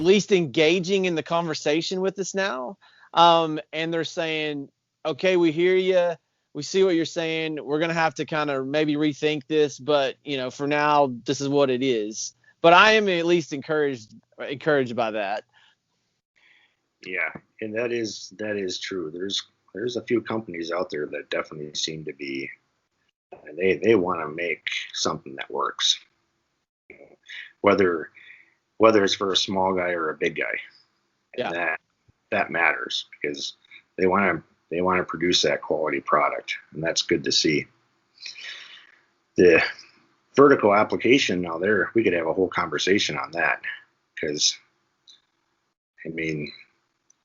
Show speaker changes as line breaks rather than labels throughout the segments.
least engaging in the conversation with us now. And they're saying, okay, we hear you. We see what you're saying. We're going to have to kind of maybe rethink this, but for now, this is what it is. But I am at least encouraged by that.
Yeah, and that is true. There's a few companies out there that definitely seem to be, they want to make something that works, whether it's for a small guy or a big guy. And
Yeah.
that matters, because they want to produce that quality product, and that's good to see. The vertical application, now there we could have a whole conversation on that, because I mean,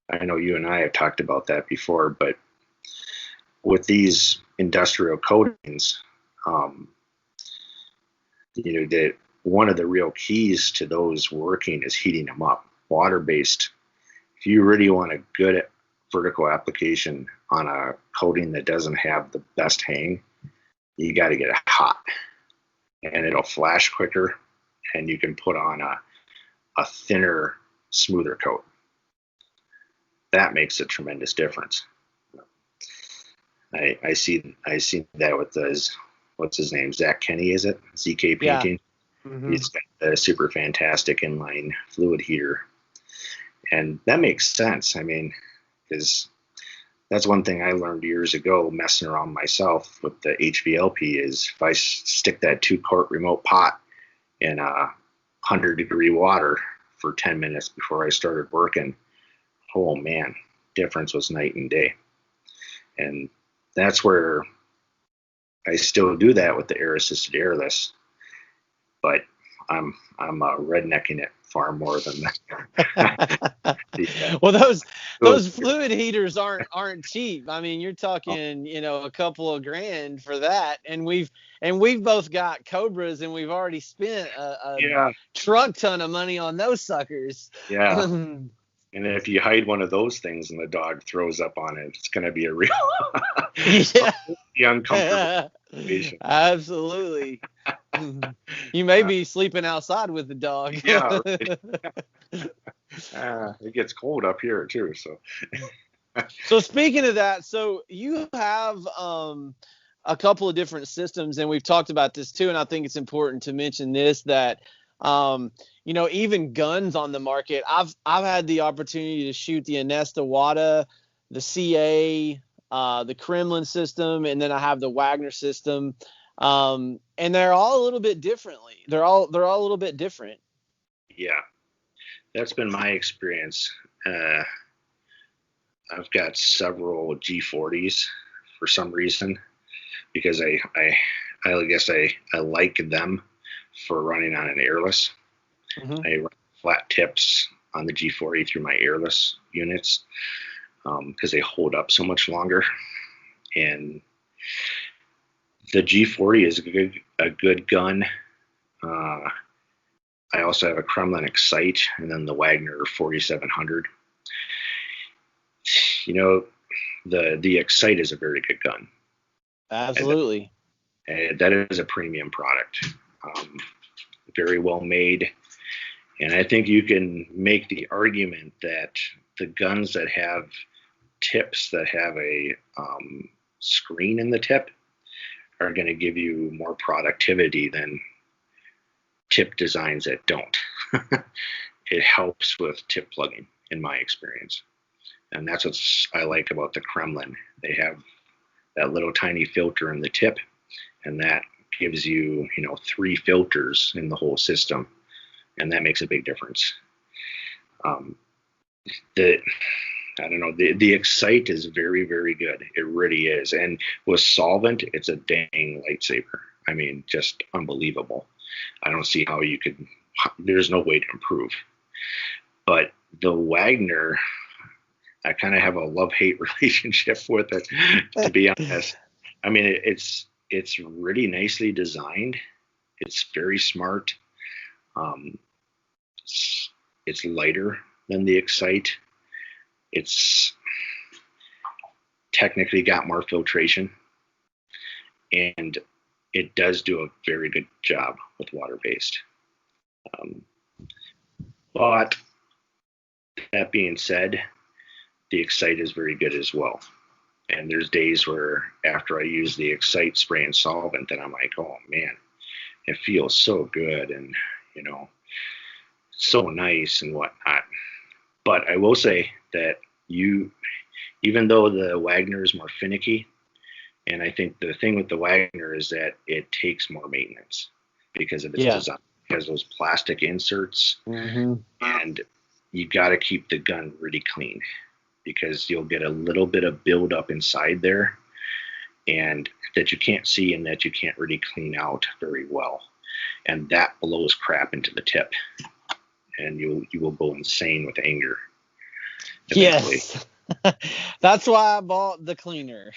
I know you and I have talked about that before, but with these industrial coatings, that one of the real keys to those working is heating them up. Water-based. If you really want a good vertical application on a coating that doesn't have the best hang, you got to get it hot, and it'll flash quicker, and you can put on a thinner, smoother coat. That makes a tremendous difference. I see that with what's his name, Zach Kenny, is it? ZK Painting.
Yeah. Mm-hmm.
He's got a super fantastic inline fluid heater, and that makes sense. I mean, because that's one thing I learned years ago messing around myself with the HVLP is if I stick that 2-quart remote pot in 100-degree water for 10 minutes before I started working, oh man, difference was night and day. And that's where I still do that with the air-assisted airless, but I'm rednecking it far more than that.
Yeah. Well, those fluid heaters aren't cheap. I mean, you're talking, a couple of grand for that, and we've both got Cobras, and we've already spent a truck ton of money on those suckers.
Yeah. And if you hide one of those things and the dog throws up on it, it's going to be a real uncomfortable situation.
Absolutely. You may be sleeping outside with the dog.
Yeah. Right. It gets cold up here too.
So speaking of that, so you have a couple of different systems, and we've talked about this too, and I think it's important to mention this, that even guns on the market. I've had the opportunity to shoot the Anesta Wada, the CA, the Kremlin system, and then I have the Wagner system. And they're all a little bit differently. They're all a little bit different.
Yeah, that's been my experience. I've got several G40s for some reason, because I guess I like them for running on an airless. Mm-hmm. I run flat tips on the G40 through my airless units because they hold up so much longer. And the G40 is a good gun. I also have a Kremlin Excite, and then the Wagner 4700. The Excite is a very good gun.
Absolutely.
And that is a premium product. Very well made. And I think you can make the argument that the guns that have tips that have a screen in the tip are going to give you more productivity than tip designs that don't. It helps with tip plugging, in my experience. And that's what I like about the Kremlin. They have that little tiny filter in the tip, and that gives you, 3 filters in the whole system, and that makes a big difference. The Excite is very, very good. It really is. And with solvent, it's a dang lightsaber. I mean, just unbelievable. I don't see how there's no way to improve. But the Wagner, I kind of have a love-hate relationship with it, to be honest. I mean, it's really nicely designed. It's very smart. It's lighter than the Excite. It's technically got more filtration, and it does do a very good job with water-based. But That being said, the Excite is very good as well. And there's days where after I use the Excite spray and solvent, and I'm like, oh man, it feels so good and, you know, so nice and whatnot. But I will say that even though the Wagner is more finicky, and I think the thing with the Wagner is that it takes more maintenance because of its
Yeah.
design. It has those plastic inserts,
Mm-hmm.
and you got to keep the gun really clean because you'll get a little bit of buildup inside there, and that you can't see and that you can't really clean out very well, and that blows crap into the tip, and you will go insane with anger eventually.
Yes. That's why I bought the cleaner.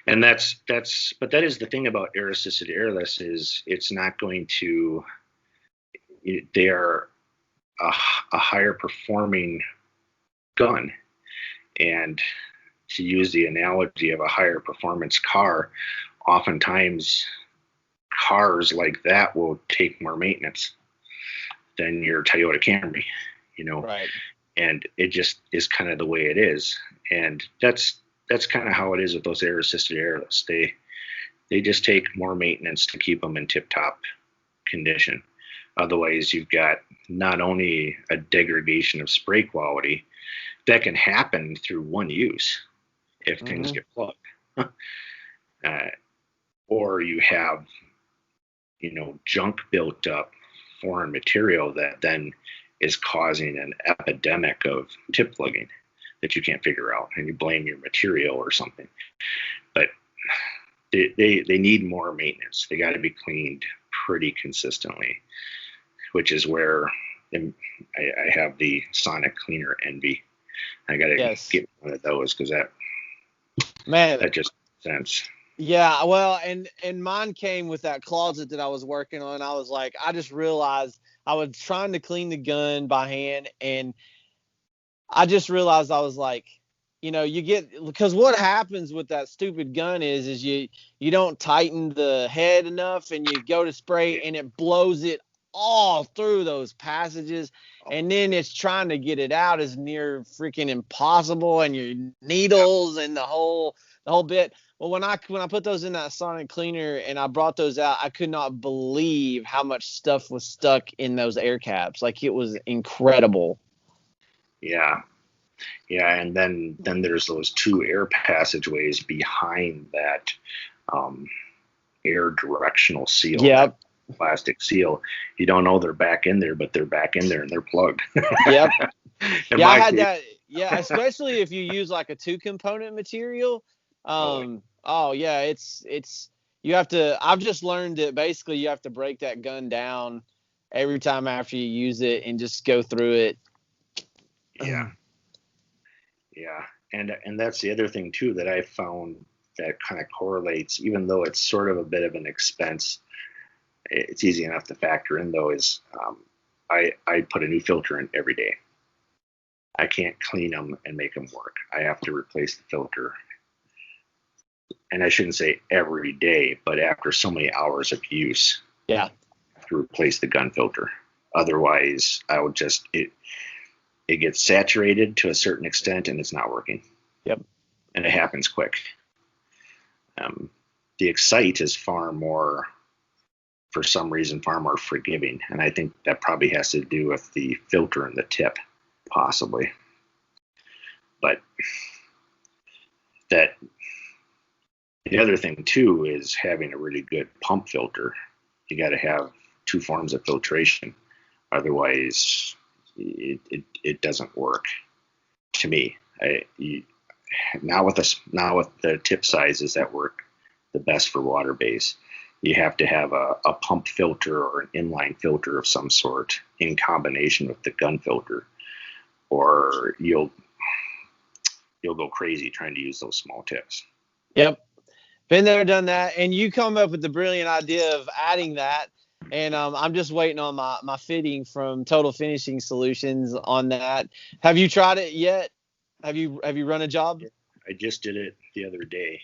And but that is the thing about air assisted airless is it's not going to. They are a higher performing gun, and to use the analogy of a higher performance car, oftentimes cars like that will take more maintenance than your Toyota Camry, you know.
Right.
And it just is kind of the way it is, and that's kind of how it is with those air assisted airless. They just take more maintenance to keep them in tip top condition. Otherwise, you've got not only a degradation of spray quality that can happen through one use if things get plugged, or you have, you know, junk built up, foreign material that then is causing an epidemic of tip plugging that you can't figure out, and you blame your material or something. But they need more maintenance. They got to be cleaned pretty consistently, which is where I have the Sonic Cleaner envy. I got to get one of those because that just makes sense.
Yeah, well, and mine came with that closet that I was working on. I was like, I just realized I was trying to clean the gun by hand, and I just realized I was like, you know, because what happens with that stupid gun is you don't tighten the head enough, and you go to spray and it blows it all through those passages, and then it's trying to get it out is near freaking impossible, and your needles and the whole bit. Well, when I put those in that Sonic Cleaner and I brought those out, I could not believe how much stuff was stuck in those air caps. Like, it was incredible.
Yeah. Yeah, and then there's those two air passageways behind that air directional seal.
Yep.
Plastic seal. You don't know they're back in there, but they're back in there and they're plugged.
Yep. Yeah, I had that. Yeah, especially if you use like a 2-component material. Oh yeah, it's you have to. I've just learned that basically you have to break that gun down every time after you use it and just go through it.
Yeah. Yeah, and that's the other thing too that I found that kind of correlates, even though it's sort of a bit of an expense. It's easy enough to factor in though. Is I put a new filter in every day. I can't clean them and make them work. I have to replace the filter, and I shouldn't say every day, but after so many hours of use,
yeah,
I have to replace the gun filter. Otherwise, I would just it gets saturated to a certain extent and it's not working.
Yep.
And it happens quick. The Excite is for some reason, far more forgiving. And I think that probably has to do with the filter and the tip, possibly. But the other thing too is having a really good pump filter. You got to have two forms of filtration. Otherwise, it doesn't work to me. Now with the tip sizes that work the best for water base, you have to have a pump filter or an inline filter of some sort in combination with the gun filter, or you'll go crazy trying to use those small tips.
Yep. Been there, done that. And you come up with the brilliant idea of adding that. And I'm just waiting on my fitting from Total Finishing Solutions on that. Have you tried it yet? Have you run a job?
I just did it the other day,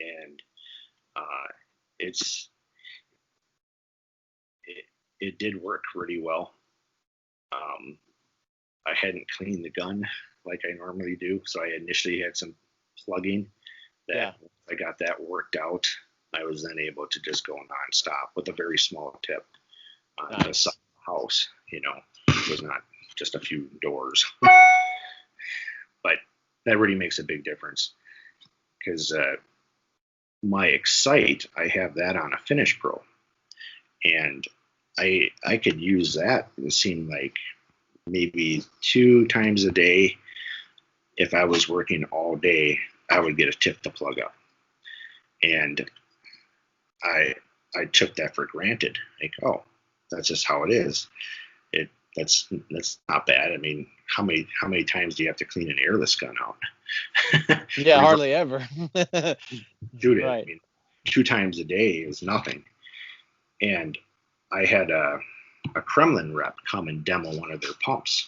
and it did work really well. I hadn't cleaned the gun like I normally do, so I initially had some plugging. That I got that worked out, I was then able to just go nonstop with a very small tip on the side of the house. You know, it was not just a few doors, but that really makes a big difference because my Excite, I have that on a Finish Pro, and I could use that. It seemed like maybe 2 times a day. If I was working all day, I would get a tip to plug up, and I took that for granted. Like, oh, that's just how it is. That's not bad. I mean, how many times do you have to clean an airless gun out?
Yeah, hardly ever.
Dude,
right.
I mean, 2 times a day is nothing. And I had a Kremlin rep come and demo one of their pumps,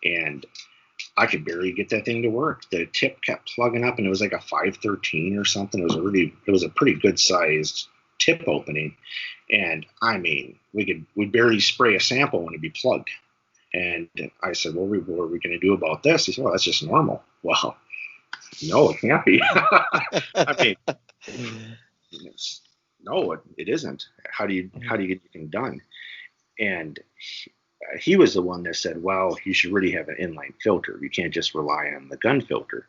and I could barely get that thing to work. The tip kept plugging up, and it was like a 513 or something. It was a pretty good sized tip opening, and I mean, we'd barely spray a sample when it'd be plugged. And I said, well, what are we going to do about this? He said, well, that's just normal. Well, no, it can't be. I mean, no, it isn't. How do you get anything done? And he was the one that said, well, you should really have an inline filter. You can't just rely on the gun filter.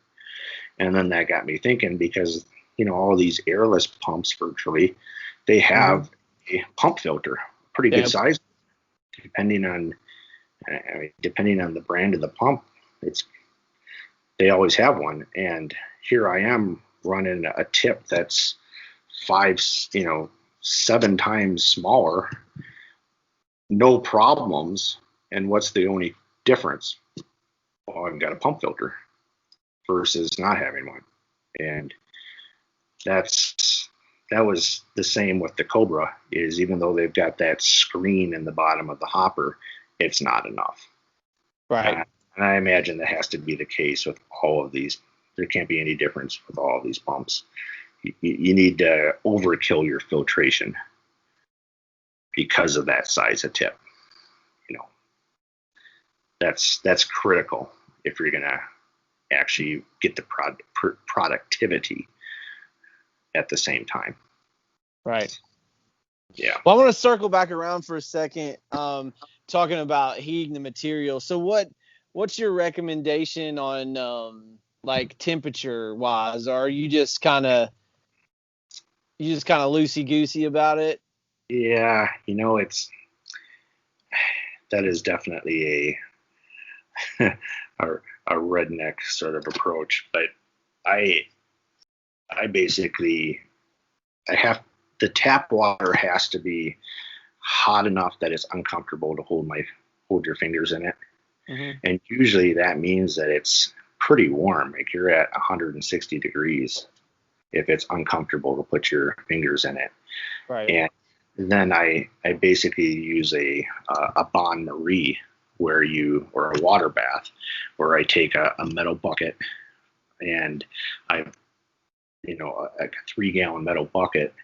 And then that got me thinking, because, you know, all these airless pumps virtually, they have a pump filter, pretty good size, depending on the brand of the pump. They always have one. And here I am running a tip that's 7 times smaller, no problems. And what's the only difference? Well, I've got a pump filter versus not having one. And that was the same with the Cobra, is even though they've got that screen in the bottom of the hopper, it's not enough.
Right.
And I imagine that has to be the case with all of these. There can't be any difference with all of these pumps. You need to overkill your filtration because of that size of tip. You know, that's critical if you're going to actually get the productivity at the same time.
Right.
Yeah.
Well, I want to circle back around for a second, talking about heating the material. So what's your recommendation on like temperature wise? Or are you just kind of loosey goosey about it?
Yeah, you know, that is definitely a redneck sort of approach, but I basically, the tap water has to be hot enough that it's uncomfortable to hold your fingers in it. Mm-hmm. And usually that means that it's pretty warm. Like you're at 160 degrees if it's uncomfortable to put your fingers in it.
Right.
And then I basically use a bain marie or a water bath, where I take a metal bucket, and a 3-gallon metal bucket,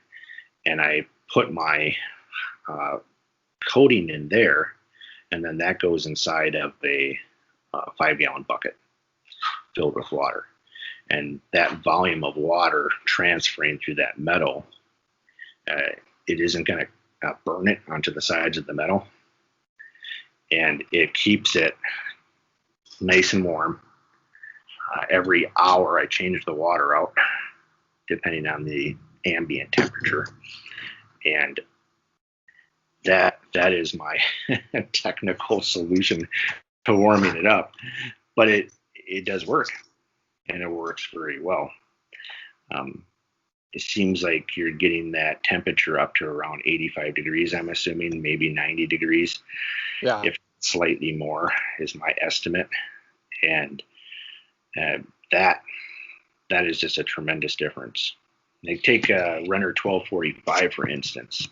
and I put my coating in there, and then that goes inside of a 5-gallon bucket filled with water. And that volume of water transferring through that metal, it isn't going to burn it onto the sides of the metal, and it keeps it nice and warm. Every hour I change the water out depending on the ambient temperature, and that is my technical solution to warming it up. But it does work, and it works very well. It seems like you're getting that temperature up to around 85 degrees, I'm assuming, maybe 90 degrees.
Yeah.
If slightly more is my estimate. And that is just a tremendous difference. They take a Renner 1245, for instance,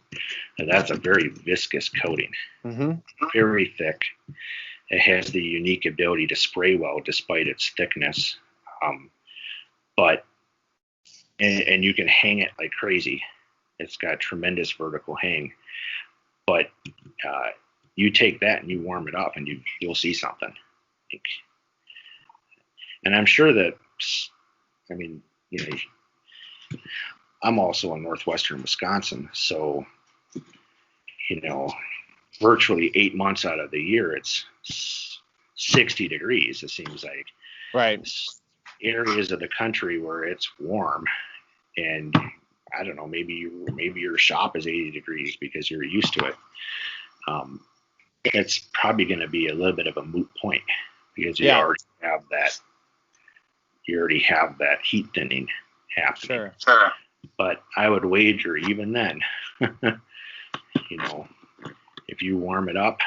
and that's a very viscous coating, very thick. It has the unique ability to spray well despite its thickness, and you can hang it like crazy. It's got tremendous vertical hang, but you take that and you warm it up, and you'll see something. And I'm sure that, I mean, you know, I'm also in northwestern Wisconsin, so, you know, virtually 8 months out of the year, it's 60 degrees, it seems like.
Right.
Areas of the country where it's warm, and I don't know, maybe your shop is 80 degrees because you're used to it. It's probably going to be a little bit of a moot point because you already have that heat thinning happening.
Sure.
But I would wager even then, you know, if you warm it up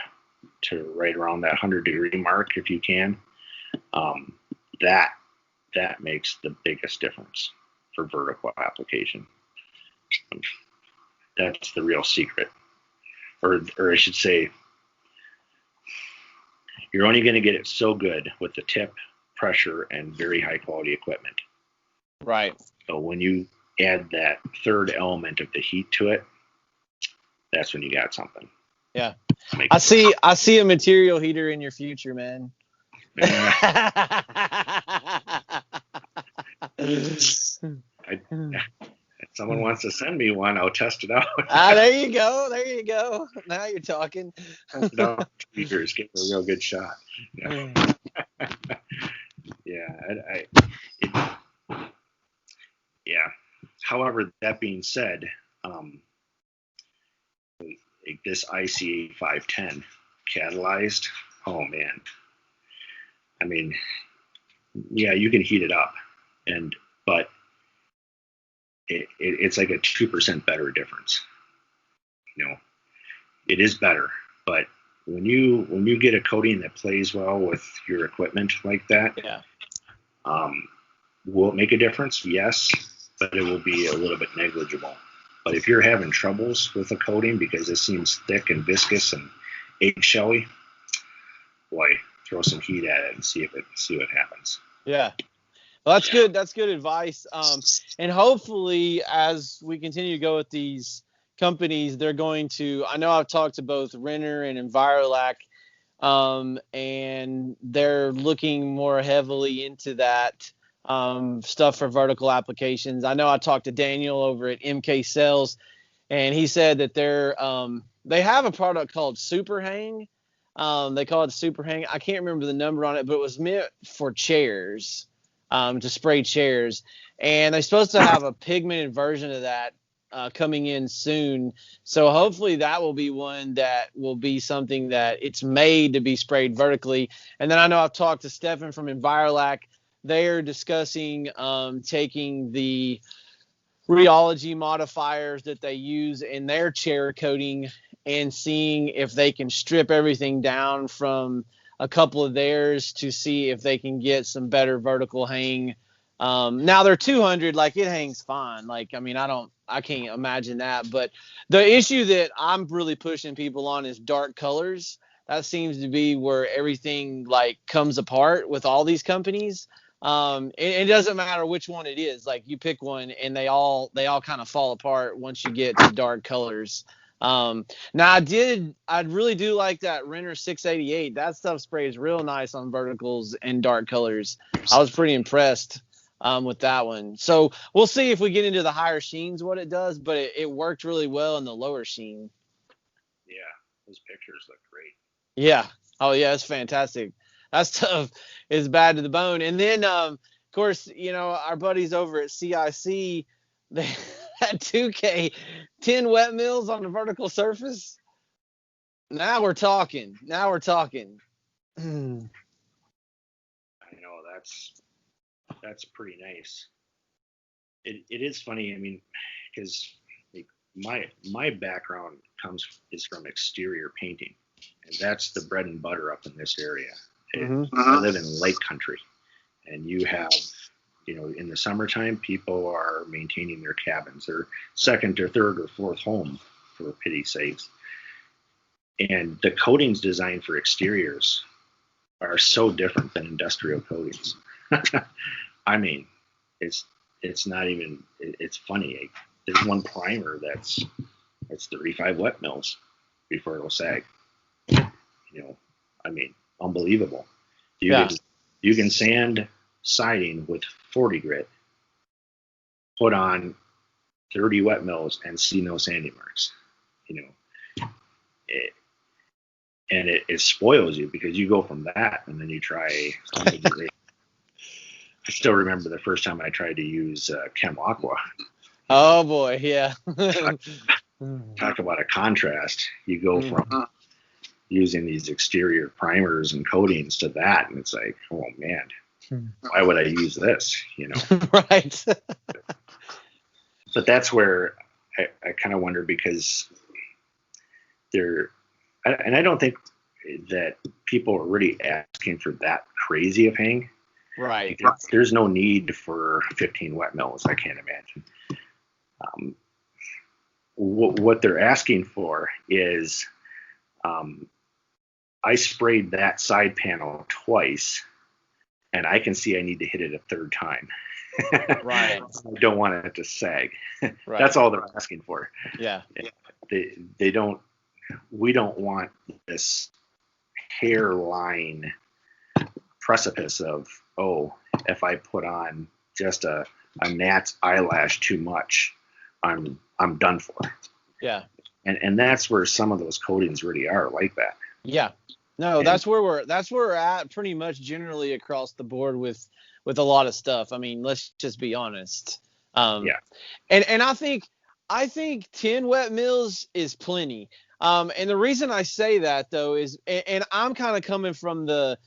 to right around that 100-degree mark, if you can, that makes the biggest difference for vertical application. That's the real secret. Or I should say, you're only going to get it so good with the tip, pressure, and very high quality equipment.
Right.
So when you add that third element of the heat to it, that's when you got something.
Yeah. I see a material heater in your future, man.
If someone wants to send me one, I'll test it out.
There you go. Now you're talking.
Test it out 2 years, get a real good shot. Yeah. However, that being said, like this ICA 510 catalyzed, oh man. I mean, yeah, you can heat it up, but it's like a 2% better difference. You know, it is better, but when you get a coating that plays well with your equipment like that, will it make a difference? Yes, but it will be a little bit negligible. But if you're having troubles with a coating because it seems thick and viscous and eggshelly, boy, throw some heat at it and see what happens.
Yeah. Well, that's good. That's good advice. And hopefully, as we continue to go with these companies, they're going to. I know I've talked to both Renner and Envirolac, and they're looking more heavily into that stuff for vertical applications. I know I talked to Daniel over at MK Sales, and he said that they have a product called Super Hang. They call it Super Hang. I can't remember the number on it, but it was meant for chairs. To spray chairs, and they're supposed to have a pigmented version of that coming in soon. So hopefully that will be one that will be something that it's made to be sprayed vertically. And then I know I've talked to Stefan from Envirolac. They are discussing taking the rheology modifiers that they use in their chair coating and seeing if they can strip everything down from a couple of theirs to see if they can get some better vertical hang. Now they're 200, like it hangs fine. Like, I mean, I can't imagine that. But the issue that I'm really pushing people on is dark colors. That seems to be where everything like comes apart with all these companies. It doesn't matter which one it is. Like you pick one and they all kind of fall apart once you get to dark colors. Now I really do like that Renner 688. That stuff sprays real nice on verticals and dark colors. I was pretty impressed with that one. So we'll see if we get into the higher sheens what it does, but it worked really well in the lower sheen.
Yeah, those pictures look great.
Yeah. Oh yeah, it's fantastic. That stuff is bad to the bone. And then of course, you know, our buddies over at CIC, they had 2K 10 wet mills on the vertical surface. Now we're talking.
I know that's pretty nice. It is funny. I mean, because like my background is from exterior painting, and that's the bread and butter up in this area. I live in lake country, and you have, you know, in the summertime, people are maintaining their cabins, their second or third or fourth home, for pity's sakes. And the coatings designed for exteriors are so different than industrial coatings. I mean, it's not even, it's funny. There's one primer that's 35 wet mils before it'll sag. I mean, unbelievable. You
Yeah.
can sand siding with 40 grit, put on 30 wet mills, and see no sanding marks. It, and it spoils you because you go from that and then you try something. I still remember the first time I tried to use Chem Aqua.
Oh boy, yeah.
Talk about a contrast. You go from using these exterior primers and coatings to that, and it's like, oh man, why would I use this?
Right.
But that's where I kind of wonder, because I don't think that people are really asking for that crazy of hang.
Right.
There's no need for 15 wet mills. I can't imagine. What they're asking for is, I sprayed that side panel twice, and I can see I need to hit it a third time.
Right.
I don't want it to sag.
Right.
That's all they're asking for.
Yeah.
They don't. We don't want this hairline precipice of, if I put on just a gnat's eyelash too much, I'm done for.
Yeah.
And that's where some of those coatings really are like that.
Yeah. No, that's where we're at pretty much generally across the board with a lot of stuff. I mean, let's just be honest. Yeah. And I think 10 wet mills is plenty. And the reason I say that though is, and I'm kind of coming from the,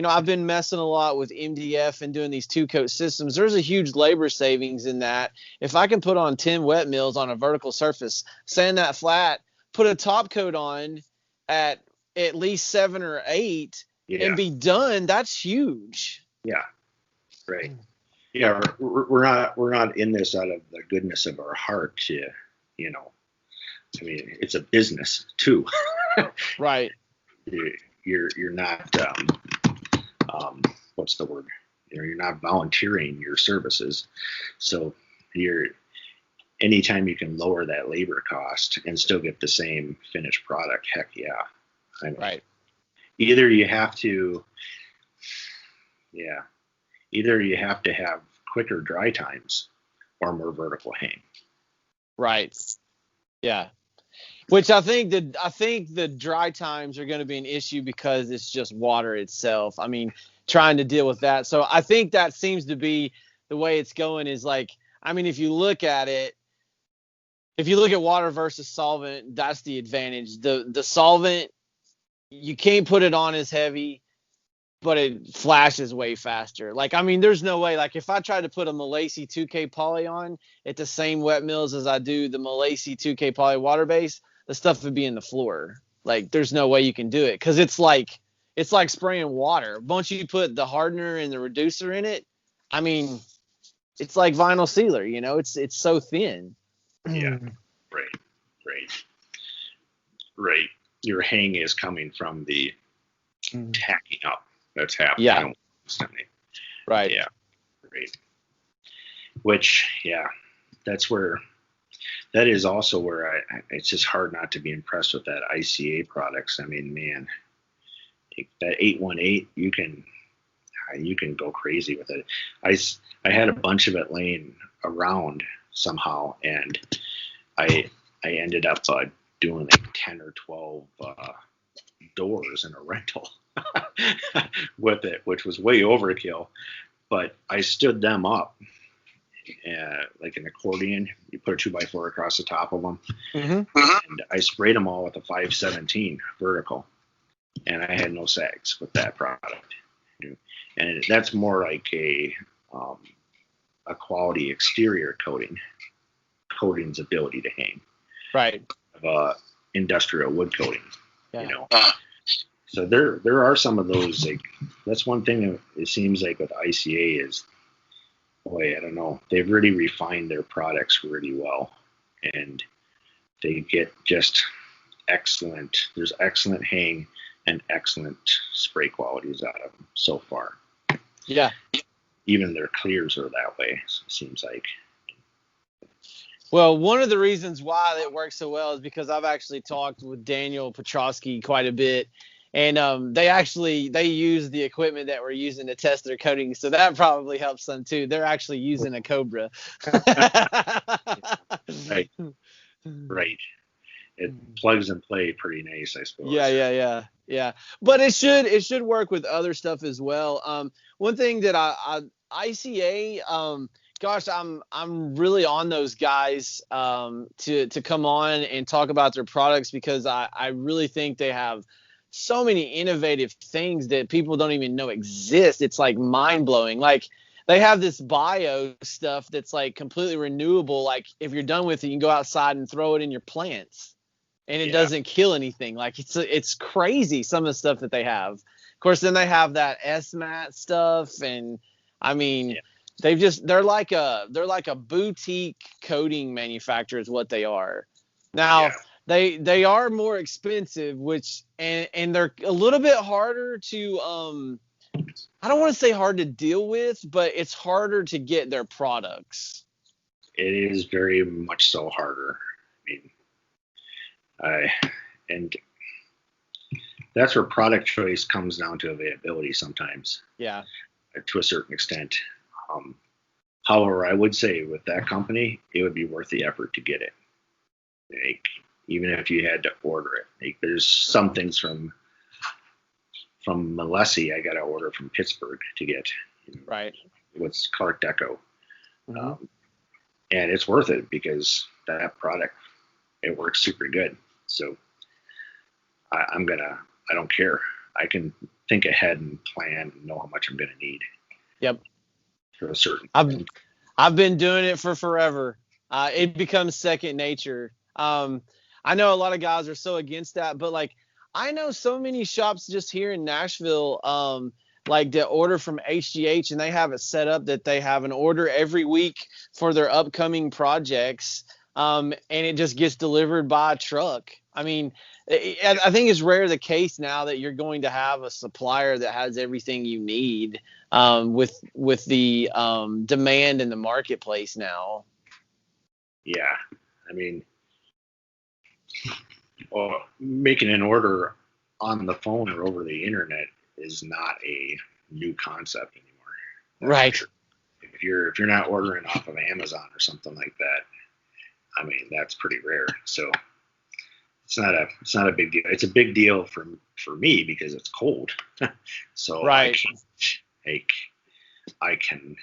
I've been messing a lot with MDF and doing these 2-coat systems. There's a huge labor savings in that. If I can put on 10 wet mills on a vertical surface, sand that flat, put a top coat on at least 7 or 8, and be done, that's huge.
Yeah. Right. Yeah. We're not in this out of the goodness of our heart to, I mean, it's a business too.
Right.
You're not, what's the word? You're not volunteering your services. So anytime you can lower that labor cost and still get the same finished product, heck yeah. I mean,
right.
Either you have to have quicker dry times or more vertical hang.
Right. Yeah. Which I think the dry times are going to be an issue because it's just water itself. I mean, trying to deal with that. So I think that seems to be the way it's going is like, I mean, if you look at water versus solvent, that's the advantage. The solvent, you can't put it on as heavy, but it flashes way faster. Like, I mean, there's no way. Like, if I tried to put a Malaysia 2K poly on at the same wet mills as I do the Malaysia 2K poly water base, the stuff would be in the floor. Like, there's no way you can do it because it's like spraying water. Once you put the hardener and the reducer in it, I mean, it's like vinyl sealer. It's so thin.
Yeah. Right. Your hang is coming from the tacking up that's happening.
Yeah. Right.
Yeah. Right. Which, that is also where it's just hard not to be impressed with that ICA products. I mean, man, that 818, you can go crazy with it. I had a bunch of it laying around somehow, and I ended up doing like 10 or 12 doors in a rental with it, which was way overkill. But I stood them up like an accordion. You put a 2x4 across the top of them, and I sprayed them all with a 517 vertical, and I had no sags with that product. And that's more like a quality exterior coating's ability to hang.
Right.
Industrial wood coating. So there are some of those, like, that's one thing that it seems like with ICA is, boy, I don't know, they've really refined their products really well, and they get just excellent. There's excellent hang and excellent spray qualities out of them so far.
Yeah.
Even their clears are that way, it seems like.
Well, one of the reasons why it works so well is because I've actually talked with Daniel Petrosky quite a bit, And they use the equipment that we're using to test their coatings, so that probably helps them too. They're actually using a Cobra.
Right. Right. It plugs and play pretty nice, I suppose.
Yeah. But it should work with other stuff as well. One thing that ICA, gosh, I'm really on those guys to come on and talk about their products, because I really think they have so many innovative things that people don't even know exist. It's like mind blowing. Like, they have this bio stuff that's like completely renewable. Like, if you're done with it, you can go outside and throw it in your plants, and it doesn't kill anything. Like, it's crazy, some of the stuff that they have. Of course, then they have that SMAT stuff, and I mean, they're like a boutique coating manufacturer is what they are. Now, they are more expensive, which and they're a little bit harder to I don't want to say hard to deal with, but it's harder to get their products.
It is very much so harder. And that's where product choice comes down to availability sometimes.
Yeah.
To a certain extent. However, I would say with that company, it would be worth the effort to get it. Like, even if you had to order it. Like, there's some things from Malesi I got to order from Pittsburgh to get.
Right.
What's Clark Deco.
Mm-hmm.
And it's worth it because that product, it works super good. So I don't care. I can think ahead and plan and know how much I'm going to need.
Yep.
For a certain.
I've been doing it for forever. It becomes second nature. I know a lot of guys are so against that, but like, I know so many shops just here in Nashville, like, that order from HGH, and they have it set up that they have an order every week for their upcoming projects. And it just gets delivered by a truck. I mean, I think it's rare the case now that you're going to have a supplier that has everything you need, with the demand in the marketplace now.
Yeah, I mean, making an order on the phone or over the internet is not a new concept anymore.
Right.
If you're not ordering off of Amazon or something like that, I mean, that's pretty rare. So it's not a big deal. It's a big deal for me because it's cold. So
right.
I can't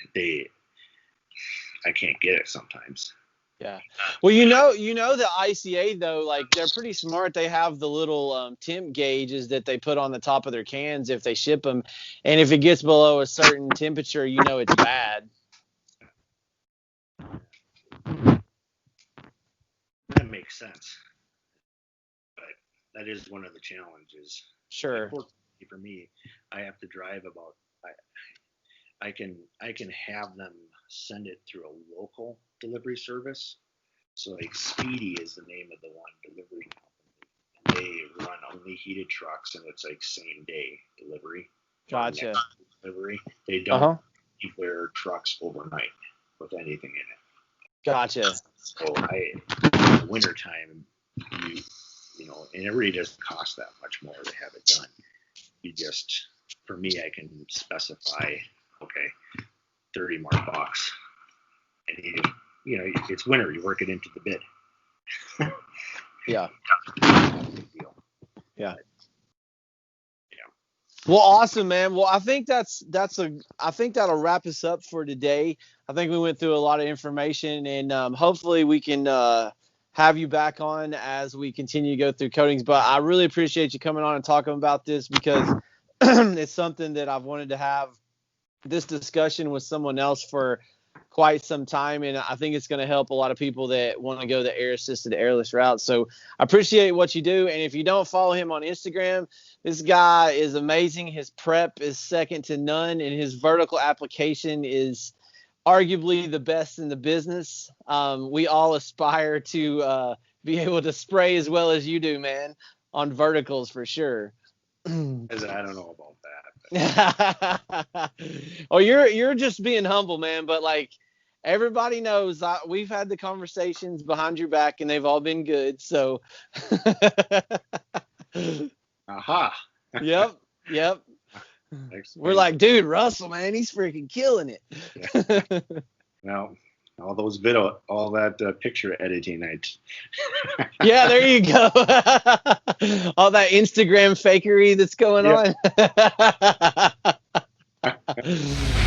get it sometimes.
Yeah. Well, you know the ICA though, like, they're pretty smart. They have the little temp gauges that they put on the top of their cans if they ship them, and if it gets below a certain temperature, it's bad.
That makes sense, but that is one of the challenges.
Sure.
For me, I have to drive about. I can have them send it through a local delivery service. So, like, Speedy is the name of the one delivery company. They run only heated trucks, and it's like same day delivery.
Gotcha.
Delivery. They don't keep their trucks overnight with anything in it.
Gotcha.
So in the wintertime, and it really doesn't cost that much more to have it done. You just, for me, I can specify, okay, 30 more bucks. And it's winter, you work it into the bid.
Yeah.
Yeah.
Well, awesome, man. Well, I think I think that'll wrap us up for today. I think we went through a lot of information, and hopefully we can have you back on as we continue to go through coatings. But I really appreciate you coming on and talking about this, because it's something that I've wanted to have this discussion with someone else for quite some time, and I think it's going to help a lot of people that want to go the air-assisted, airless route. So I appreciate what you do, and if you don't follow him on Instagram, this guy is amazing. His prep is second to none, and his vertical application is arguably the best in the business. We all aspire to be able to spray as well as you do, man, on verticals for sure.
I don't know about that.
Oh, you're just being humble, man. But like, everybody knows, we've had the conversations behind your back, and they've all been good. So,
Aha.
Yep.
Explains
We're like, dude, Russell, man, he's freaking killing it.
Yeah. Well, all that picture editing,
Yeah, there you go. All that Instagram fakery that's going
Yep.
on.